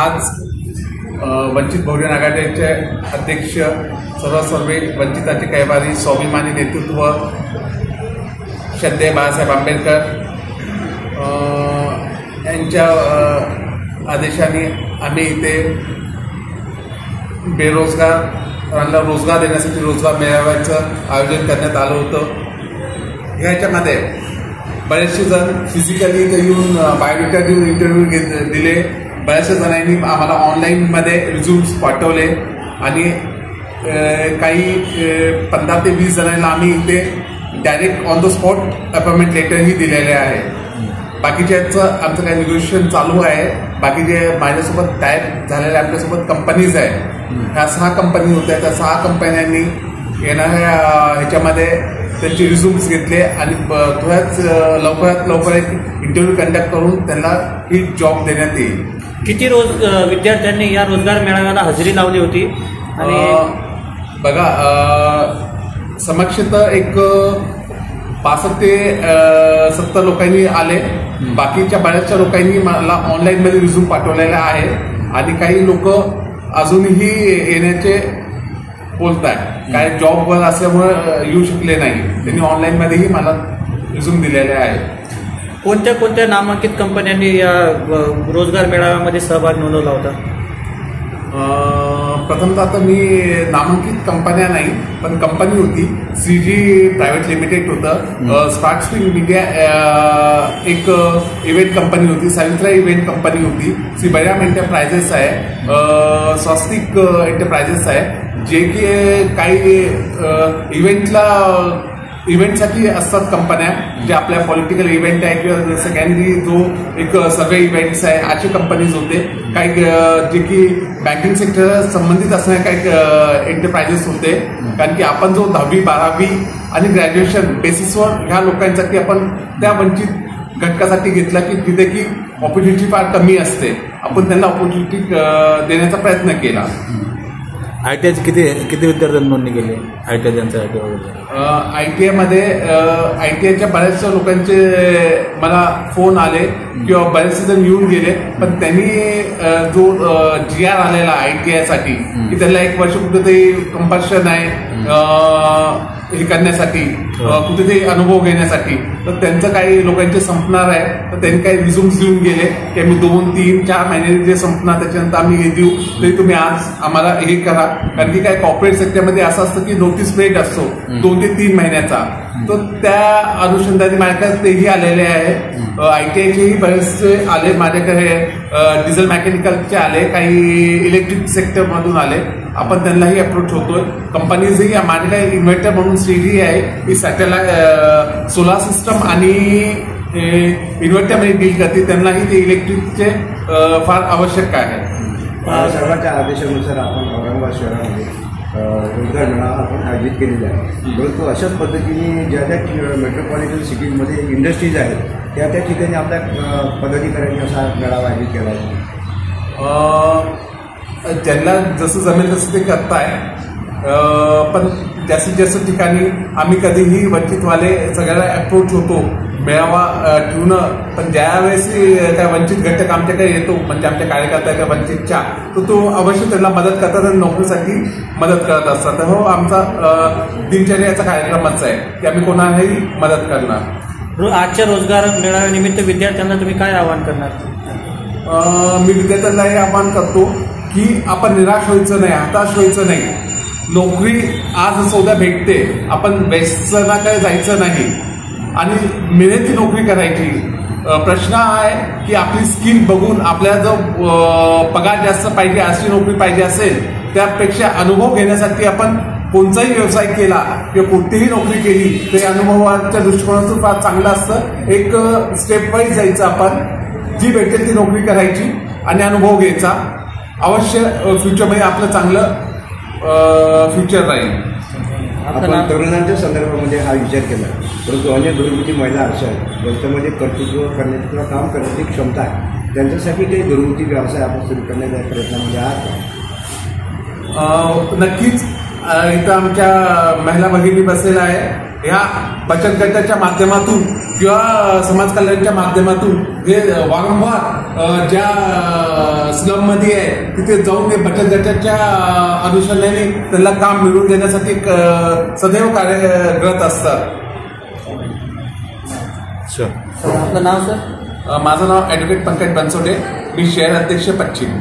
आज वंचित बहुजन आघाडीचे अध्यक्ष सर्वे वंचिताचे कैवारी स्वाभिमानी नेतृत्व श्रद्धेय बाळासाहेब आंबेडकर यांच्या आदेशाने आम्ही इथे बेरोजगारांना रोजगार देण्यासाठी रोजगार मेळाव्याचं आयोजन करण्यात आलं होतं। ह्याच्यामध्ये बरेचसे जण फिजिकली इथे येऊन बायोडेटा देऊन इंटरव्ह्यू दिले। बऱ्याचशा जणांनी आम्हाला ऑनलाईनमध्ये रिझ्यूम्स पाठवले आणि काही 15 ते 20 जणांना आम्ही इथे direct on the spot appointment लेटरही दिलेले आहे। बाकीच्याचं आमचं काही निगोशिएशन चालू आहे। बाकीचे माझ्यासोबत टायप झालेल्या आपल्यासोबत कंपनीज आहेत, ह्या 6 कंपनी होत्या। त्या 6 कंपन्यांनी येणाऱ्या ह्याच्यामध्ये त्यांचे रिझ्यूम्स घेतले आणि थोड्याच लवकरात लवकर एक इंटरव्ह्यू कंडक्ट करून त्यांना ही जॉब देण्यात येईल। किती विद्यार्थ्यांनी या रोजगार मेळाव्याला हजेरी लावली होती? आणि बघा, समक्ष तर एक 65 ते 70 लोकांनी आले। बाकीच्या बऱ्याचशा लोकांनी मला ऑनलाईनमध्ये रिझ्यूम पाठवलेला आहे आणि काही लोक अजूनही येण्याचे बोलत आहेत। काय जॉबवर असल्यामुळे येऊ शकले नाही, त्यांनी ऑनलाईनमध्येही मला रिझ्यूम दिलेले आहे। कोणत्या कोणत्या नामांकित कंपन्यांनी या रोजगार मेळाव्यामध्ये सहभाग नोंदवला होता? प्रथमतः तर मी नामांकित कंपन्या नाही, पण कंपनी होती CG प्रायव्हेट लिमिटेड होतं, स्पार्क स्प्रिंग मीडिया एक इव्हेंट कंपनी होती, सावित्रा इव्हेंट कंपनी होती, श्री बळीराम एंटरप्राइजेस आहे, स्वस्तिक एंटरप्राइजेस आहे, जे की काही इव्हेंटसाठी असतात कंपन्या, जे आपल्या पॉलिटिकल इव्हेंट आहे किंवा सेकंडरी जो एक सर्वे इव्हेंट्स आहे अशी कंपनीज होते। काही जे की बँकिंग सेक्टर संबंधित असणारे काही एंटरप्राइजेस होते, कारण की आपण जो 10वी 12वी आणि ग्रॅज्युएशन बेसिसवर ह्या लोकांसाठी आपण त्या वंचित घटकासाठी घेतला की तिथे की ऑपॉर्च्युनिटी फार कमी असते, आपण त्यांना ऑपॉर्च्युनिटी देण्याचा प्रयत्न केला। ITI किती विद्यार्थ्यांनी नोंदणी केली? ITI ITIच्या बऱ्याचशा लोकांचे मला फोन आले किंवा बरेचसे जण येऊन गेले, पण त्यांनी जो GR आलेला ITI साठी की त्याला 1 वर्ष कुठेतरी कंपल्शन आहे हे करण्यासाठी, कुठेतरी अनुभव घेण्यासाठी, तर त्यांचं काही लोकांचे संपणार आहे, तर त्यांनी काही रिझ्यूम्स देऊन गेले की आम्ही 2, 3, 4 महिने जे संपणार त्याच्यानंतर आम्ही हे देऊ, तरी तुम्ही आज आम्हाला हे करा। कारण की काय कॉर्पोरेट सेक्टरमध्ये असं असतं की नोटीस पिरियड असतो 2 ते 3 महिन्याचा, तर त्या अनुषंगाने माझ्याकडे तेही आलेले आहे। ITIचेही बरेचसे आले माझ्याकडे, डिझेल मेकॅनिकलचे आले, काही इलेक्ट्रिक सेक्टरमधून आले, आपण त्यांनाही अप्रोच होतोय। कंपनीजही माझ्याकडे इन्व्हर्टर म्हणून CG आहे, ही सॅटेलाइट सोलार सिस्टम आणि इन्व्हर्टरमध्ये डील करते, त्यांनाही ते इलेक्ट्रिकचे फार आवश्यक आहे। सर्वांच्या आदेशानुसार आपण औरंगाबाद शहरामध्ये रोजगार मेळावा आपण आयोजित केलेला आहे, परंतु अशाच पद्धतीने ज्या मेट्रोपॉलिटन सिटीजमध्ये इंडस्ट्रीज आहेत त्या ठिकाणी आपल्या पदाधिकाऱ्यांनी असा मेळावा आयोजित केला आहे। ज्यांना जसं जमेल तसं ते करताय, पण जास्तीत जास्त ठिकाणी आम्ही कधीही वंचितवाले सगळ्याला अप्रोच होतो मेळावा ठेवणं, पण ज्यावेळेस काय वंचित घटक आमच्याकडे येतो, म्हणजे आमच्या कार्यकर्त्याच्या वंचितच्या, तर तो अवश्य त्यांना मदत करतात आणि नोकरीसाठी मदत करत असतात। तर हो, आमचा दिनचर्याचा कार्यक्रमच आहे की आम्ही कोणालाही मदत करणार। आजच्या रोजगार मेळाव्यानिमित्त विद्यार्थ्यांना तुम्ही काय आवाहन करणार? मी विद्यार्थ्यांना हे आवाहन करतो की आपण निराश व्हायचं नाही, हताश व्हायचं नाही। नोकरी आज सौदा भेटते, आपण व्यसनाकडे जायचं नाही आणि मेहनती नोकरी करायची। प्रश्न आहे की आपली स्किल बघून आपल्याला जर पगार जास्त पाहिजे, अशी नोकरी पाहिजे असेल, त्यापेक्षा अनुभव घेण्यासाठी आपण कोणताही व्यवसाय केला किंवा कोणतीही नोकरी केली तरी अनुभवाच्या दृष्टिकोनातून फार चांगलं असतं। एक स्टेप वाईज जायचं, आपण जी भेटेल ती नोकरी करायची आणि अनुभव घ्यायचा, अवश्य फ्युचरमध्ये आपलं चांगलं फ्युचर राहील। आपण तरुणांच्या संदर्भामध्ये हा विचार केला, परंतु अनेक घरगुती महिला अशा आहेत ज्यांच्यामध्ये कर्तृत्व करण्याची किंवा काम करण्याची क्षमता आहे, त्यांच्यासाठी काही घरगुती व्यवसाय आपण सुरू करण्याच्या प्रयत्नामध्ये आहात? नक्कीच इथं आमच्या महिला भगिनी बसलेल्या आहे, ह्या बचत गटाच्या माध्यमातून किंवा समाज कल्याणच्या माध्यमातून हे वारंवार ज्या स्लममध्ये आहे तिथे जाऊन ते बचत गटाच्या अनुषंगाने त्यांना काम मिळवून देण्यासाठी सदैव कार्यरत असतात. आपलं नाव सर? माझं नाव ॲडव्होकेट पंकज बनसोडे, मी शहर अध्यक्ष पश्चिम.